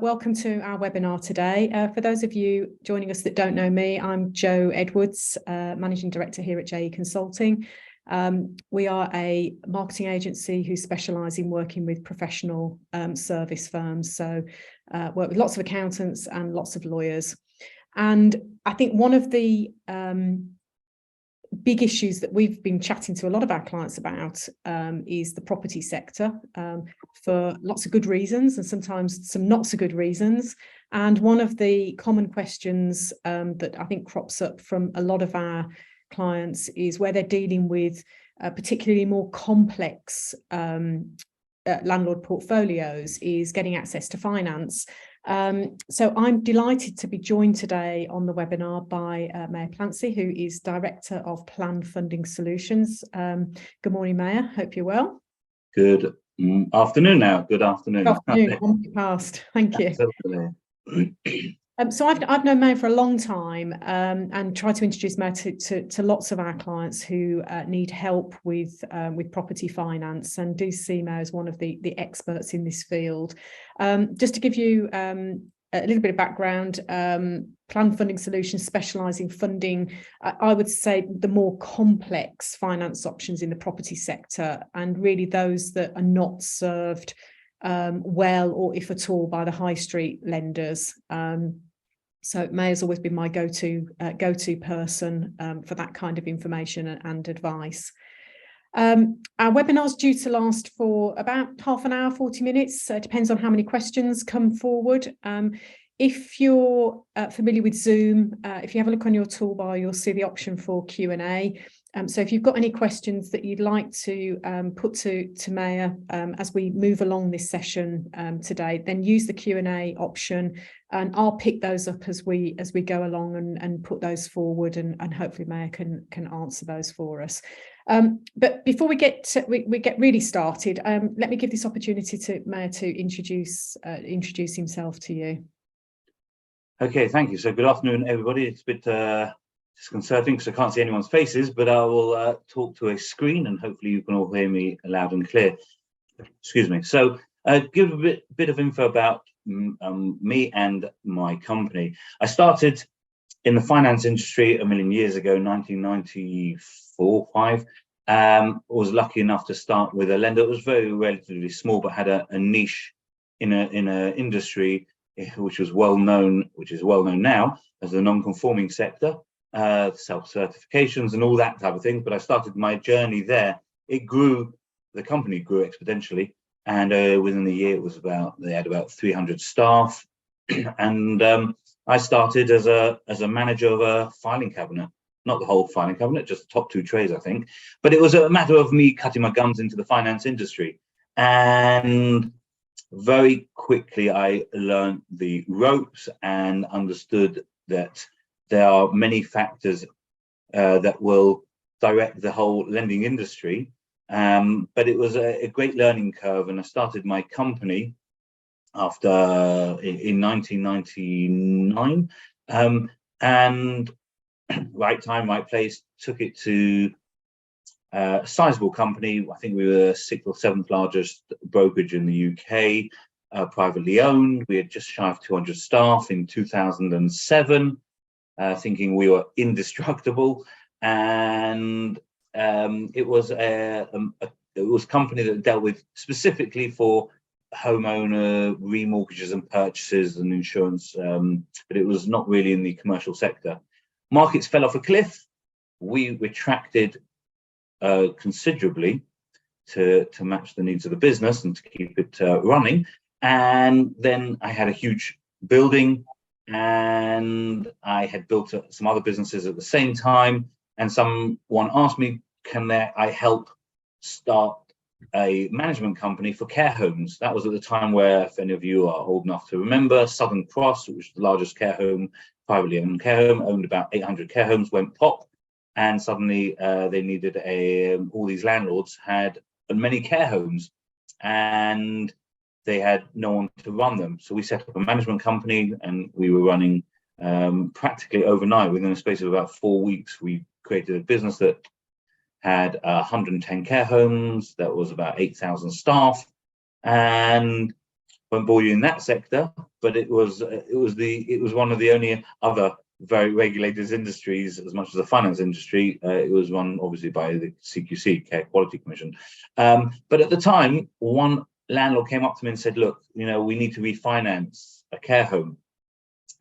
welcome to our webinar today. For those of you joining us that don't know me, I'm Jo Edwards, Managing Director here at JE Consulting. We are a marketing agency who specialise in working with professional service firms, so work with lots of accountants and lots of lawyers. And I think one of the big issues that we've been chatting to a lot of our clients about is the property sector, for lots of good reasons and sometimes some not so good reasons. And one of the common questions that I think crops up from a lot of our clients is where they're dealing with particularly more complex landlord portfolios is getting access to finance. So I'm delighted to be joined today on the webinar by Meir Plancey, who is Director of Plan Funding Solutions. Good morning, Meir. Hope you're well. Good afternoon now. Good afternoon. Good afternoon. 1 week past. Thank you. So I've known Meir for a long time and tried to introduce Meir to lots of our clients who need help with property finance, and do see Meir as one of the experts in this field. Just to give you a little bit of background, Plan Funding Solutions specialise in funding, I would say, the more complex finance options in the property sector, and really those that are not served well, or if at all, by the high street lenders. So Meir has always been my go-to person for that kind of information and advice. Our webinar is due to last for about half an hour, 40 minutes. It depends on how many questions come forward. If you're familiar with Zoom, if you have a look on your toolbar, you'll see the option for Q&A. So if you've got any questions that you'd like to put to Meir as we move along this session today, then use the Q&A option, and I'll pick those up as we go along and put those forward, and hopefully Meir can answer those for us. But before we get really started, let me give this opportunity to Meir to introduce himself to you. Okay, thank you. So good afternoon, everybody. It's a bit disconcerting because I can't see anyone's faces, but I will talk to a screen, and hopefully you can all hear me loud and clear. Excuse me. So give a bit of info about me and my company. I started in the finance industry a million years ago, 1994-5. Was lucky enough to start with a lender that was relatively small, but had a niche in a industry which is well known now as the non-conforming sector, self-certifications and all that type of thing. But I started my journey there. The company grew exponentially, and within the year they had about 300 staff, and I started as a manager of a filing cabinet, not the whole filing cabinet, just the top two trays, I think. But it was a matter of me cutting my guns into the finance industry, and very quickly I learned the ropes and understood that there are many factors that will direct the whole lending industry. But it was a great learning curve, and I started my company in 1999, and right time, right place, took it to a sizable company. I think we were the 6th or 7th largest brokerage in the UK, privately owned. We had just shy of 200 staff in 2007, thinking we were indestructible. And it was a company that dealt with specifically for homeowner remortgages and purchases and insurance, but it was not really in the commercial sector. Markets fell off a cliff. We retracted considerably to match the needs of the business and to keep it running. And then I had a huge building, and I had built some other businesses at the same time. And someone asked me, can I help start a management company for care homes? That was at the time where, if any of you are old enough to remember, Southern Cross, which was the largest care home, privately owned care home, owned about 800 care homes, went pop. And suddenly they needed all these landlords had many care homes, and they had no one to run them. So we set up a management company, and we were running practically overnight. Within a space of about 4 weeks, we created a business that had 110 care homes. That was about 8,000 staff. And won't bore you in that sector, but it was one of the only other very regulated industries, as much as the finance industry. It was run obviously by the CQC, Care Quality Commission. But at the time, one landlord came up to me and said, "Look, we need to refinance a care home,"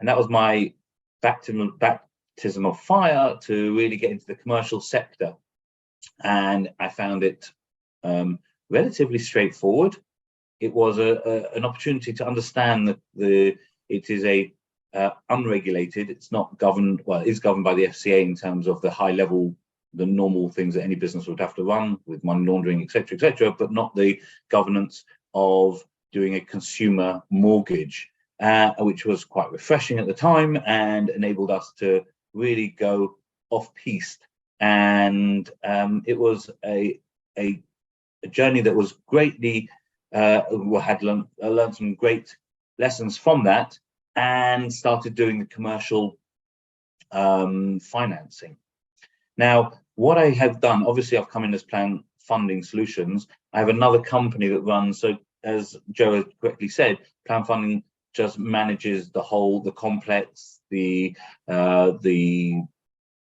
and that was my baptism of fire to really get into the commercial sector. And I found it relatively straightforward. It was an opportunity to understand that it is a unregulated. It's not governed. Well, it is governed by the FCA in terms of the high level, the normal things that any business would have to run with money laundering, etc., but not the governance of doing a consumer mortgage, which was quite refreshing at the time and enabled us to really go off-piste. And it was a journey that was greatly. Had learned some great lessons from that, and started doing the commercial financing. Now, what I have done, obviously, I've come in as Plan Funding Solutions. I have another company that runs. So, as Joe has correctly said, Plan Funding just manages the complex, the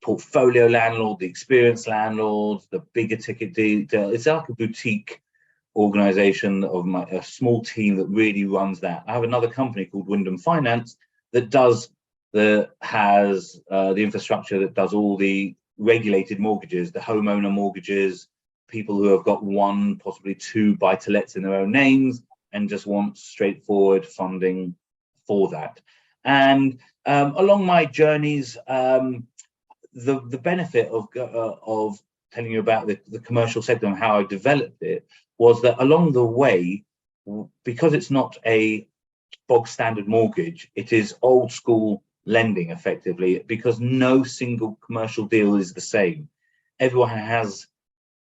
portfolio landlord, the experienced landlord, the bigger ticket deal. It's like a boutique organization of a small team that really runs that. I have another company called Wyndham Finance that has the infrastructure that does all the regulated mortgages, the homeowner mortgages, people who have got one, possibly two buy-to-lets in their own names and just want straightforward funding for that. And along my journeys, the benefit of telling you about the commercial sector and how I developed it was that along the way, because it's not a bog standard mortgage, it is old school lending effectively, because no single commercial deal is the same. Everyone has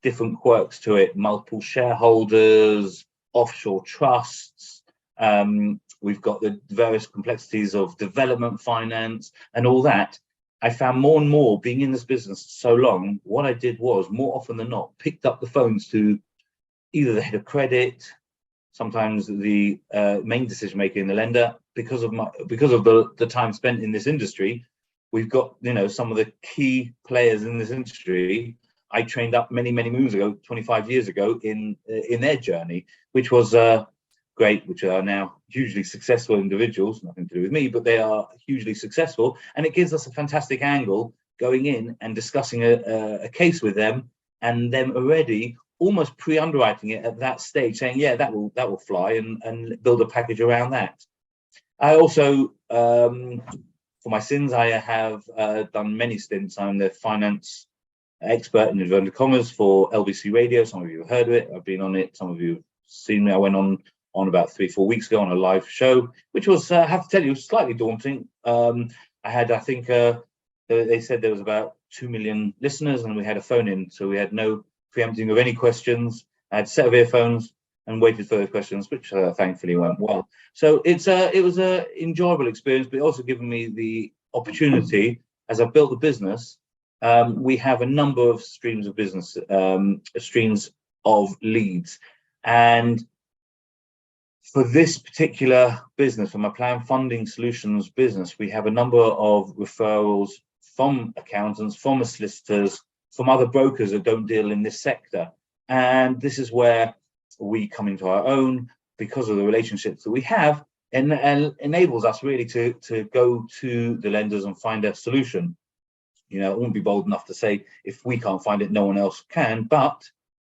different quirks to it, multiple shareholders, offshore trusts. We've got the various complexities of development finance and all that. I found more and more, being in this business so long, what I did was, more often than not, picked up the phones to either the head of credit, sometimes the main decision maker in the lender. Because of the time spent in this industry, we've got some of the key players in this industry I trained up many moons ago, 25 years ago, in their journey, which was great, which are now hugely successful individuals, nothing to do with me, but they are hugely successful. And it gives us a fantastic angle going in and discussing a case with them, and them already almost pre-underwriting it at that stage, saying, yeah, that will fly, and build a package around that. I also, for my sins, I have done many stints. I'm the finance expert in inverted commas for LBC Radio. Some of you have heard of it. I've been on it. Some of you have seen me. I went on about 3-4 weeks ago on a live show, which was, I have to tell you, slightly daunting. I had, I think, they said there was about 2 million listeners, and we had a phone in, so we had no preempting of any questions. I had a set of earphones and waited for those questions, which thankfully went well. So it was an enjoyable experience, but it also given me the opportunity, as I built the business. We have a number of streams of business, streams of leads, and for this particular business, for my Plan Funding Solutions business, we have a number of referrals from accountants, from solicitors, from other brokers that don't deal in this sector. And this is where we come into our own, because of the relationships that we have, and enables us really to go to the lenders and find a solution. I won't be bold enough to say if we can't find it, no one else can, but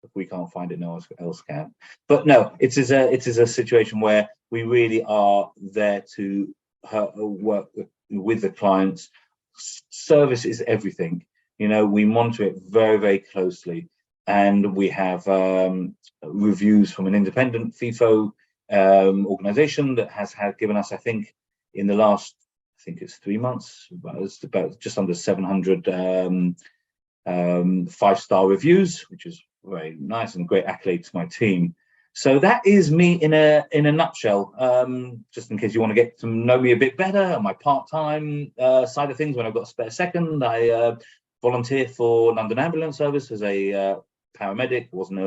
if we can't find it, no one else can. But no, it is a situation where we really are there to work with the clients. Service is everything. We monitor it very closely, and we have reviews from an independent FIFO organization that has given us, I think, in the last, I think it's 3 months, it's about just under 700 5-star reviews, which is very nice and great accolade to my team. So that is me in a nutshell. Just in case you want to get to know me a bit better, on my part-time side of things, when I've got a spare second, I volunteer for London Ambulance Service as a paramedic. Wasn't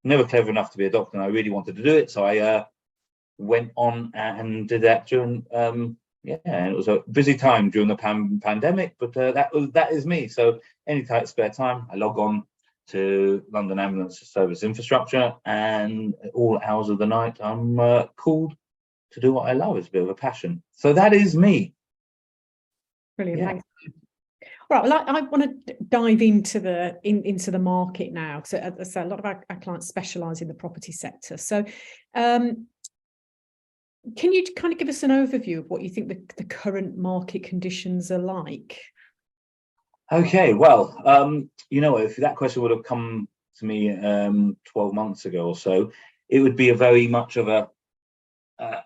never clever enough to be a doctor, and I really wanted to do it, so I went on and did that during yeah, it was a busy time during the pandemic, but that is me. So any tight spare time, I log on to London Ambulance Service Infrastructure, and at all hours of the night, I'm called to do what I love. It's a bit of a passion. So that is me. Brilliant. Yeah. Thanks. Right, well, I want to dive into the market now. So as I say, a lot of our clients specialise in the property sector. So can you kind of give us an overview of what you think the current market conditions are like? Okay, well, you know, if that question would have come to me 12 months ago or so, it would be a very much of a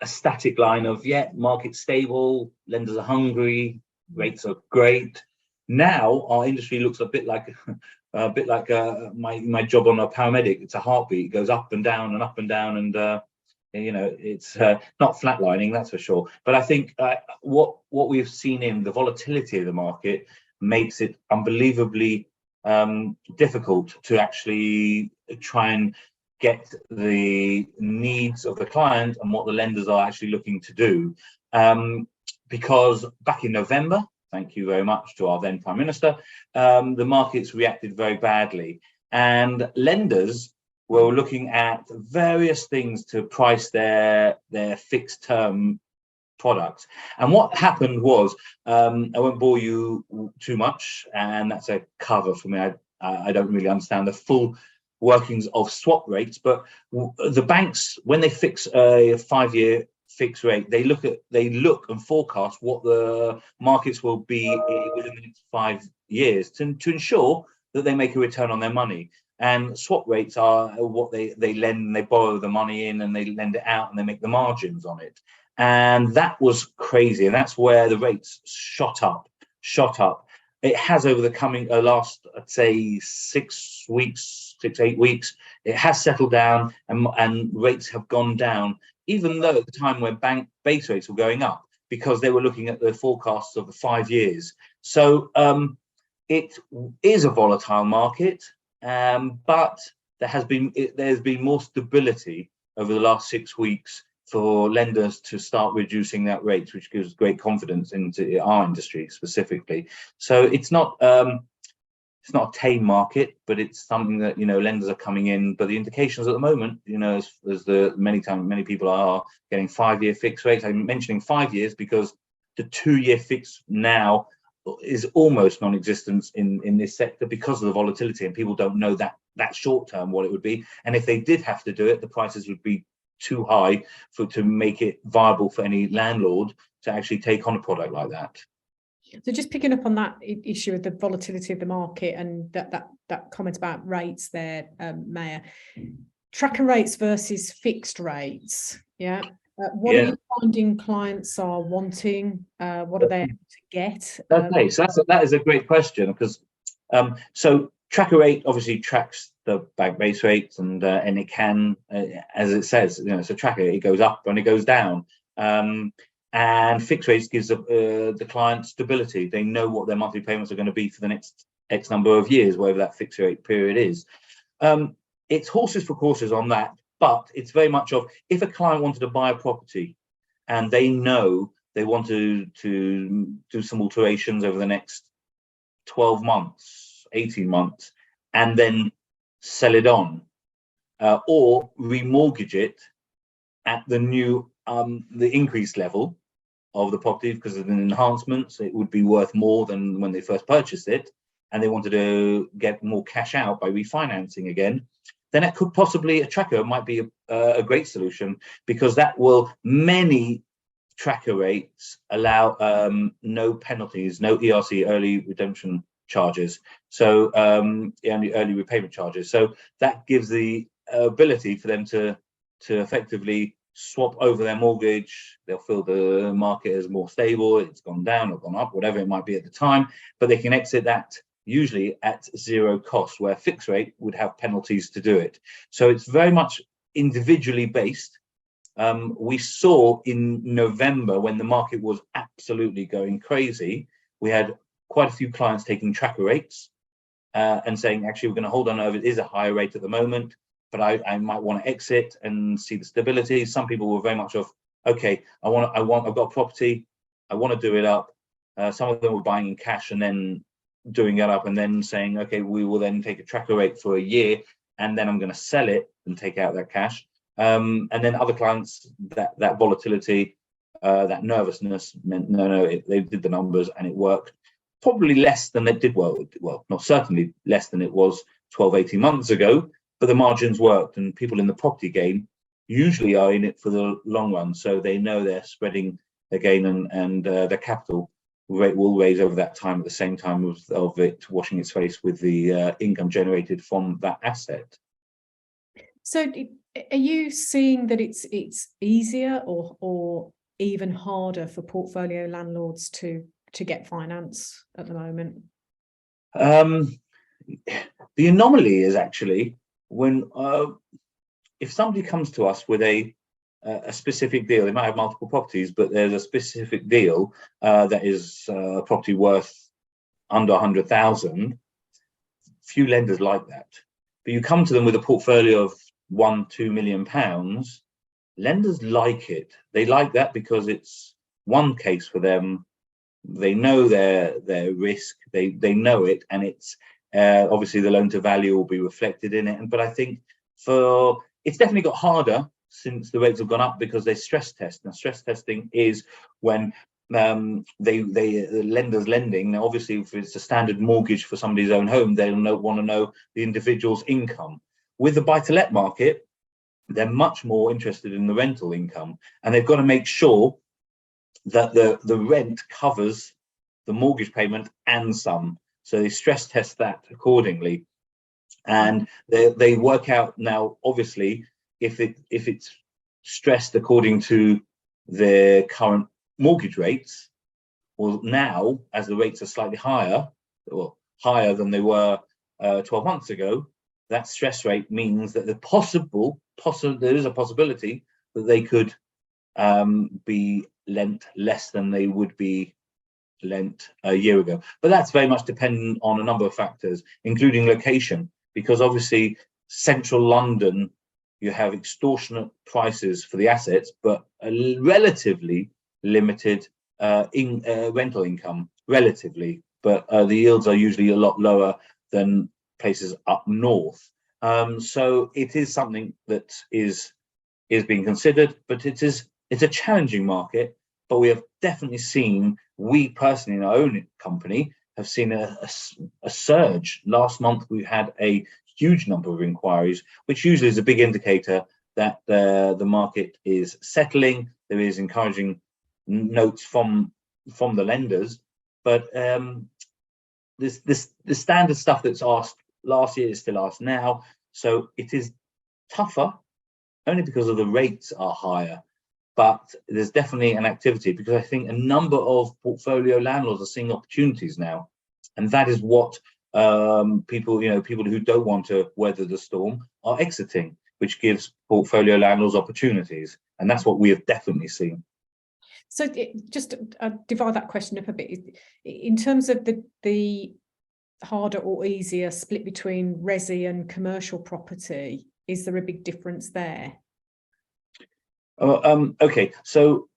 static line of, yeah, market stable, lenders are hungry, rates are great. Now our industry looks a bit like my job on a paramedic. It's a heartbeat. It goes up and down and up and down, and you know, it's not flatlining, that's for sure. But I think what we've seen in the volatility of the market makes it unbelievably difficult to actually try and get the needs of the client and what the lenders are actually looking to do. Because back in November, thank you very much to our then Prime Minister, the markets reacted very badly, and lenders were looking at various things to price their fixed term products. And what happened was, I won't bore you too much, and that's a cover for me. I don't really understand the full workings of swap rates, but the banks, when they fix a 5-year fixed rate, they look and forecast what the markets will be within the next 5 years to ensure that they make a return on their money. And swap rates are what they lend, and they borrow the money in, and they lend it out, and they make the margins on it. And that was crazy, and that's where the rates shot up. It has over the coming last, I'd say 6 weeks, 8 weeks, it has settled down, and rates have gone down, even though at the time when bank base rates were going up, because they were looking at the forecasts of the 5 years. So it is a volatile market, but there's been more stability over the last 6 weeks for lenders to start reducing that rate, which gives great confidence into our industry specifically. So it's not a tame market, but it's something that, you know, lenders are coming in. But the indications at the moment, you know, as many people are getting 5-year fixed rates. I'm mentioning 5 years because the 2-year fix now is almost non-existent in this sector because of the volatility, and people don't know that short term what it would be. And if they did have to do it, the prices would be too high to make it viable for any landlord to actually take on a product like that. So just picking up on that issue of the volatility of the market and that comment about rates there, Meir, tracker rates versus fixed rates, yeah. What are you finding clients are wanting? What are they able to get? Okay, so that is a great question, because so tracker rate obviously tracks the bank base rates, and it can, as it says, you know, it's a tracker. It goes up and it goes down. And fixed rates gives the client stability. They know what their monthly payments are going to be for the next X number of years, whatever that fixed rate period is. It's horses for courses on that, but it's very much of, if a client wanted to buy a property and they know they want to do some alterations over the next 12 months, 18 months, and then sell it on, or remortgage it at the new the increased level of the property because of an enhancement, so it would be worth more than when they first purchased it, and they wanted to get more cash out by refinancing again, then it could possibly, a tracker might be a great solution, because that will, many tracker rates allow no penalties, no ERC, early redemption charges, so early repayment charges. So that gives the ability for them to effectively swap over their mortgage. They'll feel the market is more stable, it's gone down or gone up, whatever it might be at the time, but they can exit that usually at zero cost, where fixed rate would have penalties to do it. So it's very much individually based. We saw in November, when the market was absolutely going crazy, we had quite a few clients taking tracker rates and saying, actually, we're going to hold on over, it is a higher rate at the moment, but I might want to exit and see the stability. Some people were very much of, okay, I've got a property, I want to do it up. Some of them were buying in cash and then doing it up and then saying, okay, we will then take a tracker rate for a year and then I'm going to sell it and take out that cash. And then other clients, that volatility, that nervousness meant they did the numbers and it worked. Probably less than it did well, not certainly less than it was 12, 18 months ago, but the margins worked, and people in the property game usually are in it for the long run, so they know they're spreading their gain and their capital will raise over that time at the same time of it washing its face with the income generated from that asset. So are you seeing that it's easier or even harder for portfolio landlords to get finance at the moment? The anomaly is actually when if somebody comes to us with a specific deal, they might have multiple properties, but there's a specific deal that is a property worth under 100,000. Few lenders like that. But you come to them with a portfolio of £1-2 million, lenders like it. They like that because it's one case for them. They know their risk. They know it, and it's obviously the loan to value will be reflected in it. But I think it's definitely got harder since the rates have gone up because they stress test. Now, stress testing is when the lender's lending. Now, obviously, if it's a standard mortgage for somebody's own home, they'll want to know the individual's income. With the buy-to-let market, they're much more interested in the rental income, and they've got to make sure that the rent covers the mortgage payment and some. So they stress test that accordingly, and they work out now. Obviously, if it's stressed according to their current mortgage rates, well, now as the rates are slightly higher, or higher than they were 12 months ago, that stress rate means that there is a possibility that they could be lent less than they would be lent a year ago. But that's very much dependent on a number of factors, including location, because obviously central London, you have extortionate prices for the assets, but a relatively limited rental income, relatively. But the yields are usually a lot lower than places up north. So it is something that is being considered, but it's a challenging market. But we have definitely seen, we personally in our own company have seen a surge. Last month we had a huge number of inquiries, which usually is a big indicator that the market is settling. There is encouraging notes from the lenders, but the standard stuff that's asked last year is still asked now. So it is tougher only because of the rates are higher. But there's definitely an activity, because I think a number of portfolio landlords are seeing opportunities now, and that is what people who don't want to weather the storm are exiting, which gives portfolio landlords opportunities, and that's what we have definitely seen. So just divide that question up a bit in terms of the harder or easier split between resi and commercial property. Is there a big difference there? Okay, so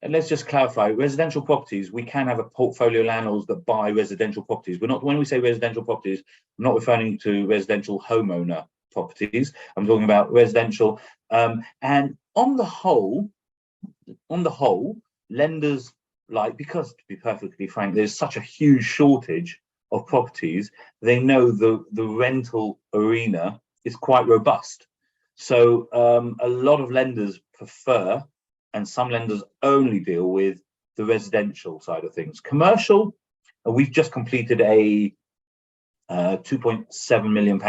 let's just clarify. Residential properties, we can have a portfolio landlords that buy residential properties. When we say residential properties, I'm not referring to residential homeowner properties. I'm talking about residential. And on the whole, lenders because, to be perfectly frank, there's such a huge shortage of properties. They know the rental arena is quite robust. So a lot of lenders prefer, and some lenders only deal with the residential side of things. Commercial, we've just completed a £2.7 million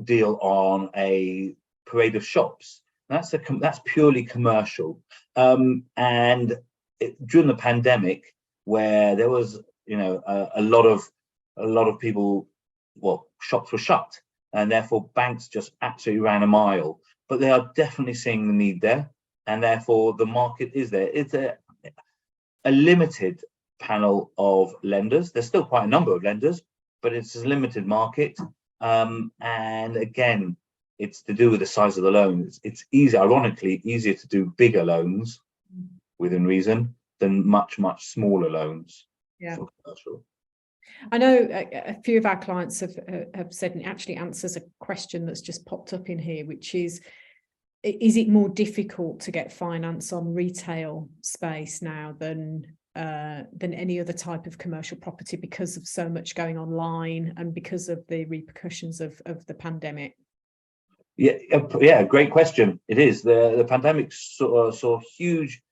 deal on a parade of shops. That's purely commercial. And during the pandemic, where there was a lot of people, shops were shut, and therefore banks just absolutely ran a mile. But they are definitely seeing the need there, and therefore the market is there. It's a limited panel of lenders. There's still quite a number of lenders, but it's a limited market. And again, it's to do with the size of the loan. It's easy, ironically, easier to do bigger loans within reason than much smaller loans for commercial. I know a few of our clients have said, and it actually answers a question that's just popped up in here, which is it more difficult to get finance on retail space now than any other type of commercial property because of so much going online and because of the repercussions of the pandemic? Yeah, great question. It is. The pandemic saw huge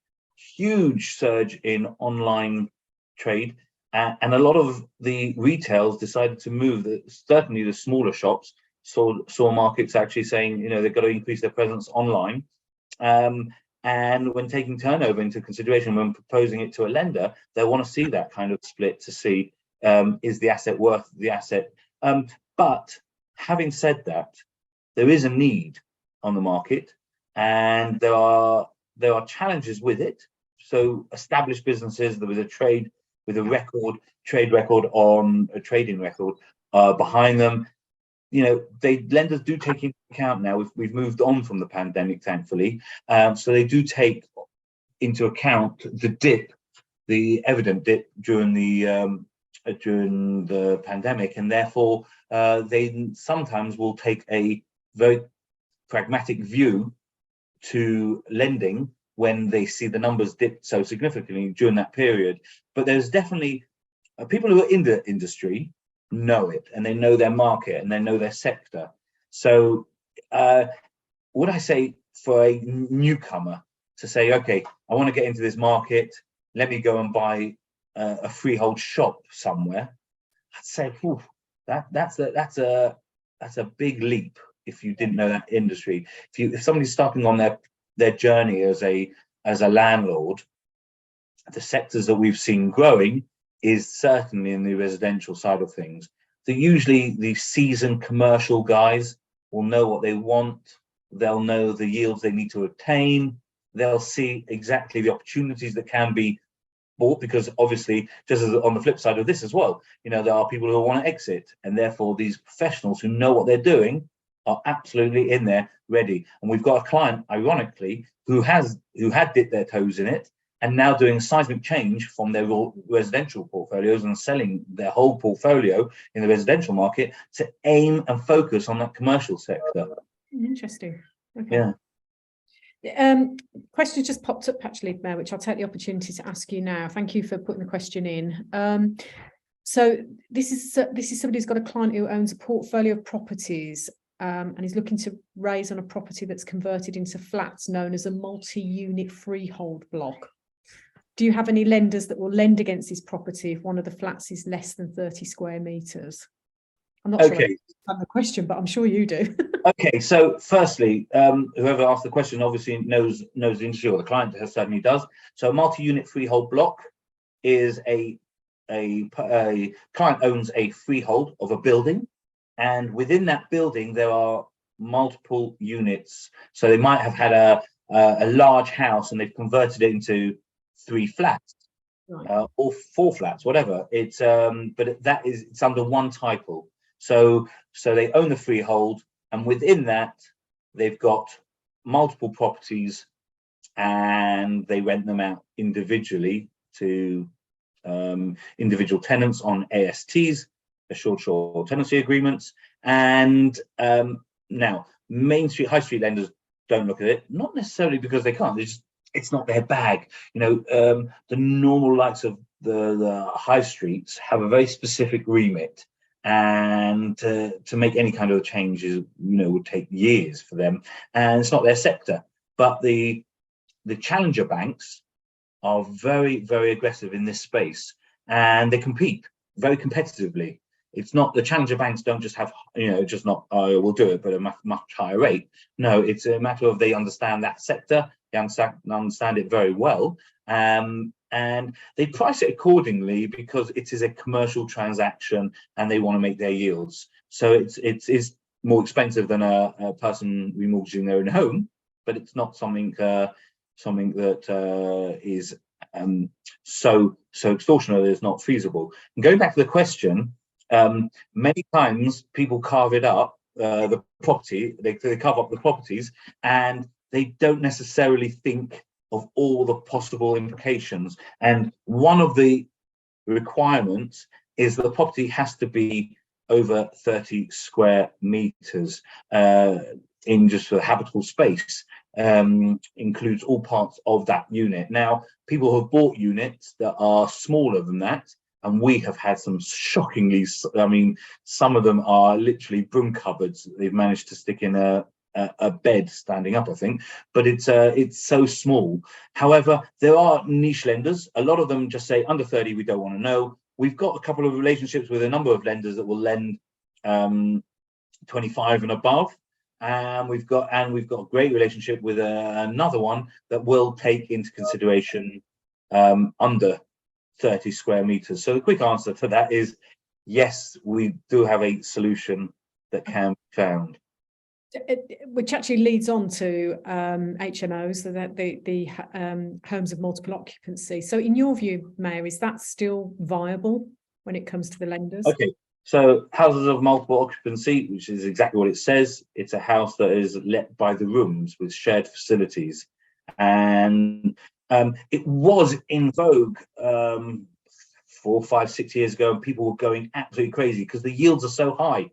surge in online trade, and a lot of the retails decided to move. Certainly, the smaller shops saw markets actually saying, they've got to increase their presence online. And when taking turnover into consideration, when proposing it to a lender, they want to see that kind of split to see is the asset worth the asset. But having said that, there is a need on the market, and there are challenges with it. So established businesses, there was a trade with a trade record on a trading record behind them. Lenders do take into account now. We've moved on from the pandemic, thankfully, so they do take into account the evident dip during the pandemic, and therefore they sometimes will take a very pragmatic view to lending when they see the numbers dip so significantly during that period. But there's definitely people who are in the industry know it, and they know their market, and they know their sector. So would I say for a newcomer to say, okay, I want to get into this market, let me go and buy a freehold shop somewhere, I'd say, that's a big leap if you didn't know that industry. If somebody's starting on their journey as a landlord, the sectors that we've seen growing is certainly in the residential side of things. So usually the seasoned commercial guys will know what they want. They'll know the yields they need to obtain. They'll see exactly the opportunities that can be bought, because obviously, just as on the flip side of this as well, there are people who want to exit, and therefore these professionals who know what they're doing are absolutely in there ready. And we've got a client, ironically, who had dipped their toes in it, and now doing a seismic change from their residential portfolios and selling their whole portfolio in the residential market to aim and focus on that commercial sector. Interesting. Okay. Yeah. Question just popped up actually, Meir, which I'll take the opportunity to ask you now. Thank you for putting the question in. So this is somebody who's got a client who owns a portfolio of properties, and is looking to raise on a property that's converted into flats known as a multi-unit freehold block. Do you have any lenders that will lend against this property if one of the flats is less than 30 square meters? I'm not sure I understand the question, but I'm sure you do. Okay, so firstly, whoever asked the question obviously knows the industry, or the client certainly does. So a multi-unit freehold block is a client owns a freehold of a building, and within that building there are multiple units. So they might have had a large house and they've converted it into 3 flats, right, or 4 flats, whatever. It's but it's under one title. So they own the freehold, and within that they've got multiple properties, and they rent them out individually to individual tenants on ASTs, assured short tenancy agreements. And now main street, high street lenders don't look at it, not necessarily because they can't, it's not their bag. The normal likes of the high streets have a very specific remit, and to make any kind of changes, would take years for them, and it's not their sector. But the challenger banks are very, very aggressive in this space, and they compete very competitively. It's not, the challenger banks don't just have, just not, oh, we'll do it, but a much higher rate. No, it's a matter of they understand that sector, they understand it very well, and they price it accordingly because it is a commercial transaction and they want to make their yields. So it is more expensive than a person remortgaging their own home, but it's not something that is so extortionate that it's not feasible. And going back to the question, Many times people carve it up, the property, they carve up the properties, and they don't necessarily think of all the possible implications. And one of the requirements is that the property has to be over 30 square meters in just for habitable space, includes all parts of that unit. Now, people have bought units that are smaller than that, and we have had some shockingly, I mean, some of them are literally broom cupboards they've managed to stick in a bed standing up, I think, but it's so small. However, there are niche lenders. A lot of them just say under 30, we don't want to know. We've got a couple of relationships with a number of lenders that will lend 25 and above. And we've got a great relationship with another one that will take into consideration under 30 square meters. So the quick answer to that is yes, we do have a solution that can be found. Which actually leads on to HMOs, so that the homes of multiple occupancy. So in your view, Meir, is that still viable when it comes to the lenders? Okay, so houses of multiple occupancy, which is exactly what it says, it's a house that is let by the rooms with shared facilities. And it was in vogue 4, 5, 6 years ago, and people were going absolutely crazy because the yields are so high.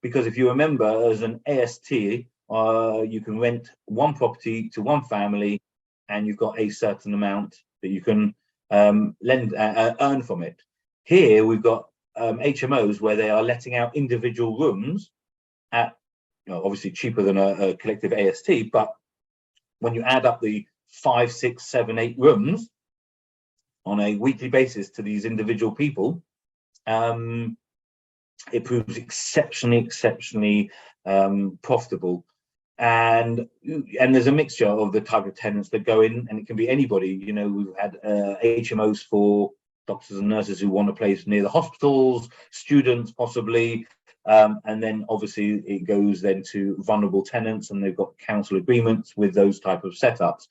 Because if you remember, as an AST, you can rent one property to one family, and you've got a certain amount that you can earn from it. Here we've got HMOs where they are letting out individual rooms at, obviously cheaper than a collective AST, but when you add up the 5, 6, 7, 8 rooms on a weekly basis to these individual people, it proves exceptionally profitable. And there's a mixture of the type of tenants that go in, and it can be anybody. We've had HMOs for doctors and nurses who want a place near the hospitals, students possibly, and then obviously it goes then to vulnerable tenants, and they've got council agreements with those type of setups.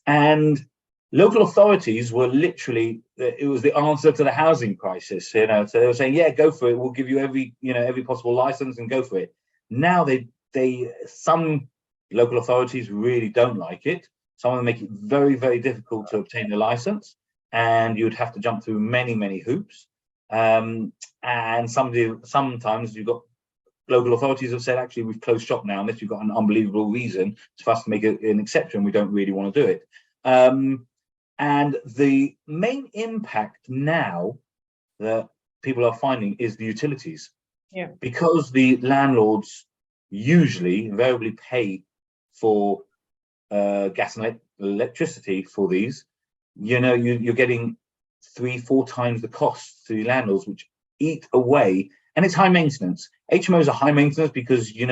And local authorities were literally, it was the answer to the housing crisis, so they were saying, yeah, go for it, we'll give you every possible license and go for it. Now some local authorities really don't like it. Some of them make it very, very difficult to obtain a license, and you'd have to jump through many hoops. And sometimes you've got local authorities have said, actually, we've closed shop now, unless you've got an unbelievable reason for us to make an exception, we don't really want to do it. And the main impact now that people are finding is the utilities. Yeah. Because the landlords usually invariably pay for gas and electricity for these, you're getting 3-4 times the cost to the landlords, which eat away. And it's high maintenance. HMOs are high maintenance because, you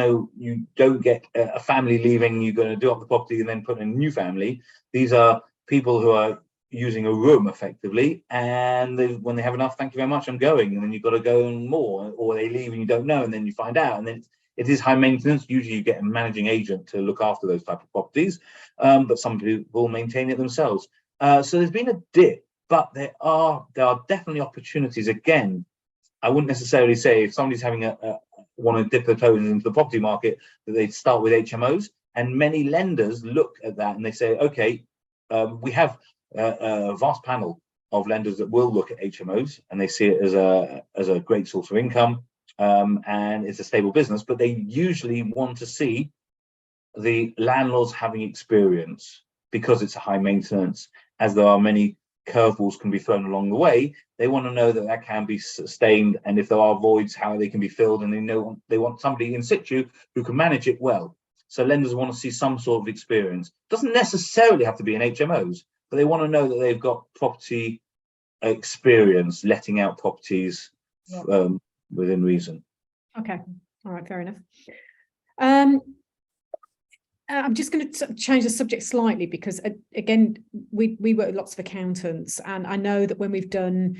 don't get a family leaving, you're going to do up the property and then put in a new family. These are people who are using a room effectively, and when they have enough, thank you very much, I'm going, and then you've got to go more, or they leave and you don't know, and then you find out, and then it is high maintenance. Usually you get a managing agent to look after those type of properties, but some people will maintain it themselves. So there's been a dip, but there are definitely opportunities. Again, I wouldn't necessarily say if somebody's having want to dip their toes into the property market that they'd start with HMOs, and many lenders look at that and they say, okay, we have a vast panel of lenders that will look at HMOs, and they see it as a great source of income, and it's a stable business, but they usually want to see the landlords having experience, because it's a high maintenance, as there are many curveballs can be thrown along the way. They want to know that can be sustained, and if there are voids, how they can be filled, and they want somebody in situ who can manage it well. So lenders want to see some sort of experience. Doesn't necessarily have to be in HMOs, but they want to know that they've got property experience, letting out properties within reason. Okay, all right, fair enough. I'm just going to change the subject slightly, because again, we work with lots of accountants, and I know that when we've done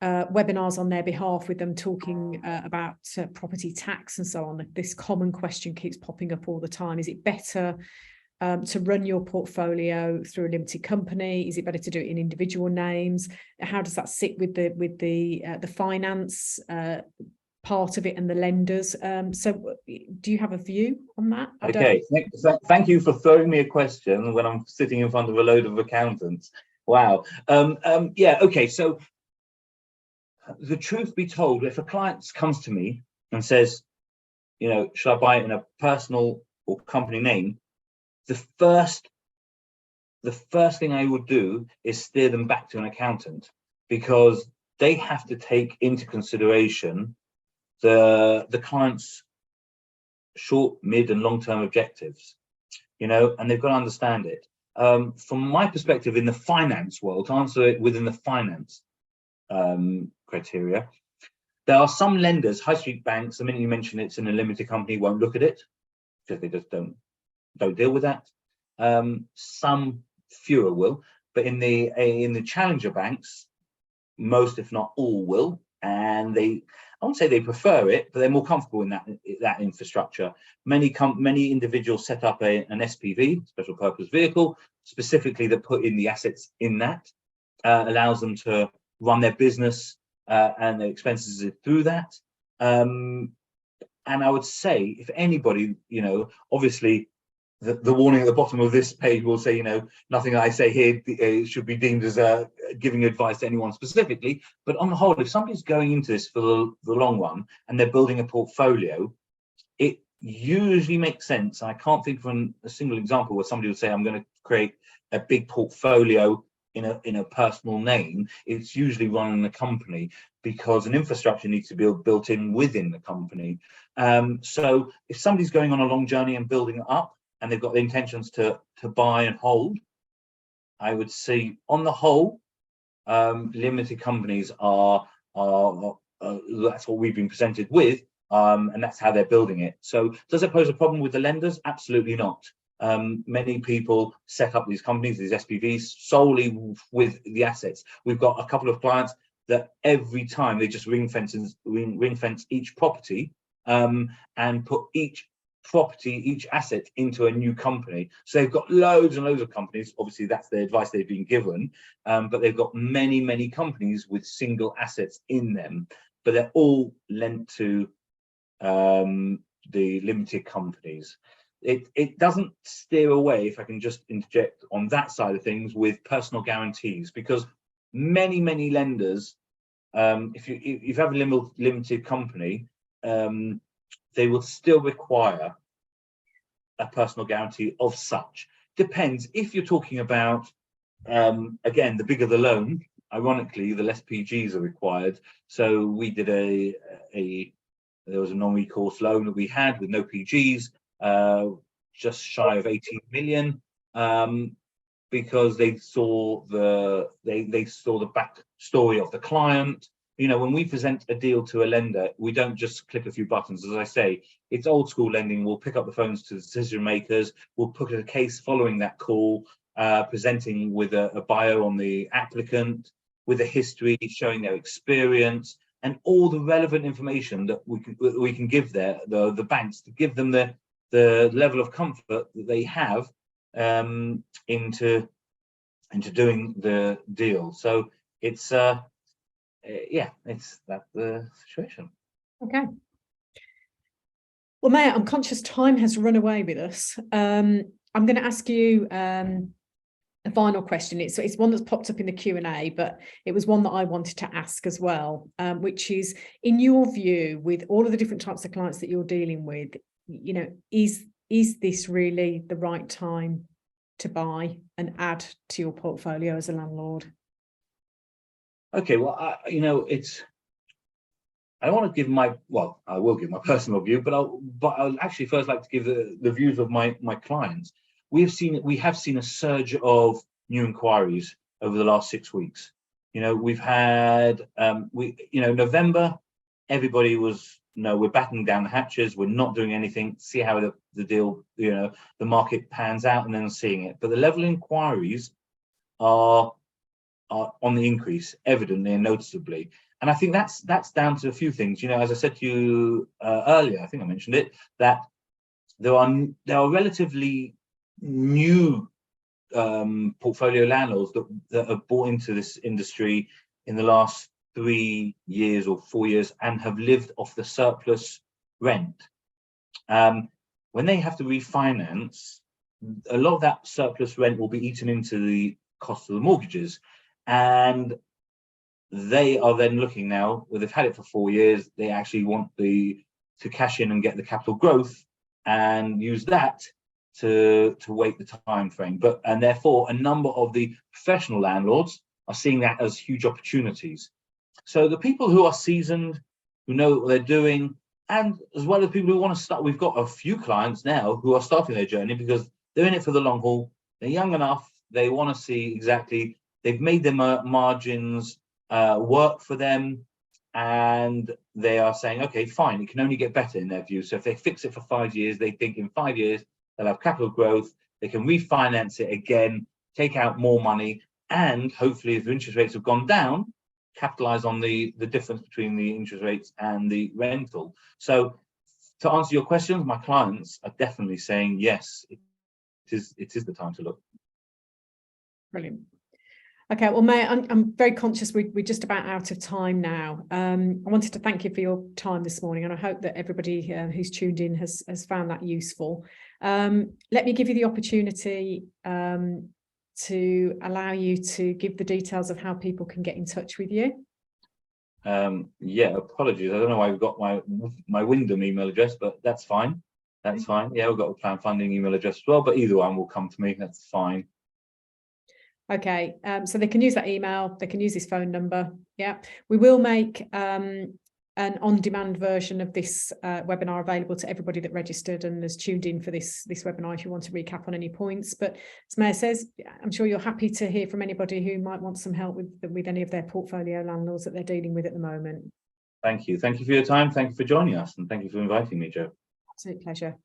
webinars on their behalf with them talking about property tax and so on, this common question keeps popping up all the time. Is it better to run your portfolio through a limited company? Is it better to do it in individual names? How does that sit with the finance part of it and the lenders? So do you have a view on that? Okay, thank you for throwing me a question when I'm sitting in front of a load of accountants. Wow. Yeah, okay, so the truth be told, if a client comes to me and says, you know, should I buy it in a personal or company name, the first thing I would do is steer them back to an accountant, because they have to take into consideration the client's short, mid and long-term objectives, you know, and they've got to understand it. From my perspective in the finance world, to answer it within the finance criteria, there are some lenders, high street banks, the minute you mention it's in a limited company, won't look at it because they just don't deal with that. Some fewer will, but in the challenger banks, most if not all will, and I won't say they prefer it, but they're more comfortable in that infrastructure. Many individuals set up an SPV, special purpose vehicle, specifically that put in the assets in that, allows them to run their business and their expenses through that. And I would say, if anybody, you know, obviously the warning at the bottom of this page will say, you know, nothing I say here should be deemed as giving advice to anyone specifically, but on the whole, if somebody's going into this for the long run and they're building a portfolio, it usually makes sense. I can't think of a single example where somebody would say, I'm going to create a big portfolio in a personal name. It's usually run in a company, because an infrastructure needs to be built in within the company. So if somebody's going on a long journey and building it up, and they've got the intentions to buy and hold, I would say on the whole, limited companies are that's what we've been presented with, and that's how they're building it. So does it pose a problem with the lenders? Absolutely not. Many people set up these companies, these SPVs, solely with the assets. We've got a couple of clients that every time they just ring fence each property, and put each asset into a new company. So they've got loads and loads of companies. Obviously that's the advice they've been given, but they've got many companies with single assets in them, but they're all lent to the limited companies. It doesn't steer away, if I can just interject on that side of things, with personal guarantees, because many lenders, if you have a limited company, they will still require a personal guarantee of such. Depends. If you're talking about, again, the bigger the loan, ironically, the less PGs are required. So we did there was a non-recourse loan that we had with no PGs, just shy of 18 million, because they saw the back story of the client. You know, when we present a deal to a lender, we don't just click a few buttons. As I say, it's old school lending. We'll pick up the phones to the decision makers. We'll put a case following that call, presenting with a bio on the applicant, with a history, showing their experience, and all the relevant information that we can give the banks, to give them the level of comfort that they have into doing the deal. So it's yeah, that's the situation. Okay. Well, Meir, I'm conscious time has run away with us. I'm going to ask you a final question. It's one that's popped up in the Q&A, but it was one that I wanted to ask as well, which is, in your view, with all of the different types of clients that you're dealing with, you know, is this really the right time to buy and add to your portfolio as a landlord? Okay, well, you know, I want to give I will give my personal view, but I'll actually first like to give the views of my clients. We have seen a surge of new inquiries over the last 6 weeks. You know, we've had November, everybody was, no, we're battening down the hatches, we're not doing anything, see how the deal, you know, the market pans out, and then seeing it. But the level of inquiries are on the increase, evidently and noticeably. And I think that's down to a few things. You know, as I said to you earlier, I think I mentioned it, that there are relatively new portfolio landlords that have bought into this industry in the last 3 years or 4 years and have lived off the surplus rent. When they have to refinance, a lot of that surplus rent will be eaten into the cost of the mortgages, and they are then looking now, well, they've had it for 4 years, they actually want to cash in and get the capital growth and use that to wait the time frame. And therefore a number of the professional landlords are seeing that as huge opportunities. So the people who are seasoned, who know what they're doing, and as well as people who want to start, we've got a few clients now who are starting their journey because they're in it for the long haul. They're young enough, they want to see exactly, they've made their margins work for them, and they are saying, okay, fine, it can only get better in their view. So if they fix it for 5 years, they think in 5 years they'll have capital growth, they can refinance it again, take out more money, and hopefully if the interest rates have gone down, capitalize on the difference between the interest rates and the rental. So to answer your questions, my clients are definitely saying yes, it is the time to look. Brilliant. Okay, well, Meir, I'm very conscious we're just about out of time now. I wanted to thank you for your time this morning, and I hope that everybody who's tuned in has found that useful. Let me give you the opportunity to allow you to give the details of how people can get in touch with you. Yeah, apologies. I don't know why I've got my Wyndham email address, but that's fine. That's fine. Yeah, we've got a Plan Funding email address as well, but either one will come to me. That's fine. Okay, so they can use that email, they can use this phone number. Yeah, we will make an on-demand version of this webinar available to everybody that registered and has tuned in for this webinar if you want to recap on any points. But as Meir says, I'm sure you're happy to hear from anybody who might want some help with any of their portfolio landlords that they're dealing with at the moment. Thank you. Thank you for your time. Thank you for joining us, and thank you for inviting me, Jo. Absolute pleasure.